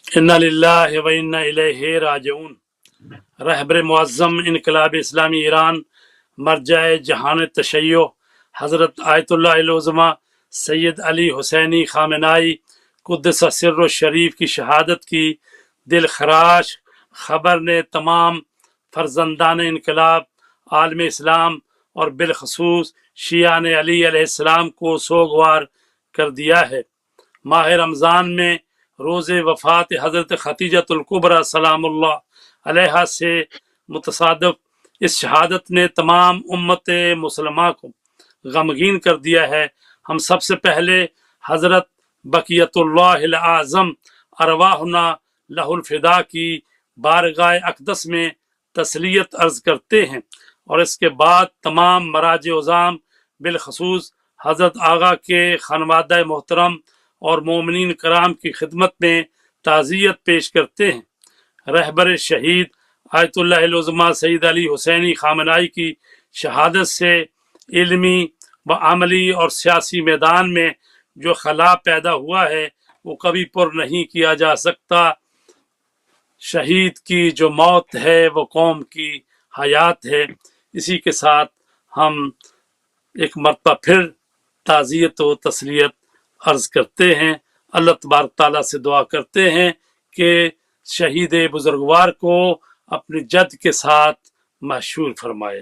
انا للہ و انا الیہ راجعون۔ رہبر معظم انقلاب اسلامی ایران، مرجع جہان تشیع، حضرت آیت اللہ العظمہ سید علی حسینی خامنائی قدس سر الشریف کی شہادت کی دل خراش خبر نے تمام فرزندان انقلاب، عالم اسلام اور بالخصوص شیعان علی علیہ السلام کو سوگوار کر دیا ہے۔ ماہ رمضان میں روز وفات حضرت ختیجۃ الکبریٰ سلام اللہ علیہا سے متصادف اس شہادت نے تمام امت مسلمہ کو غمگین کر دیا ہے۔ ہم سب سے پہلے حضرت بقیت اللہ العظم ارواحنا لہ الفدا کی بارگاہ اقدس میں تسلیت عرض کرتے ہیں، اور اس کے بعد تمام مراجع عظام بالخصوص حضرت آغا کے خانوادہ محترم اور مومنین کرام کی خدمت میں تعزیت پیش کرتے ہیں۔ رہبر شہید آیت اللہ العظمہ سید علی حسینی خامنائی کی شہادت سے علمی و عملی اور سیاسی میدان میں جو خلا پیدا ہوا ہے وہ کبھی پر نہیں کیا جا سکتا۔ شہید کی جو موت ہے وہ قوم کی حیات ہے۔ اسی کے ساتھ ہم ایک مرتبہ پھر تعزیت و تسلیت عرض کرتے ہیں۔ اللہ تبارک تعالیٰ سے دعا کرتے ہیں کہ شہید بزرگوار کو اپنے جد کے ساتھ محشور فرمائے۔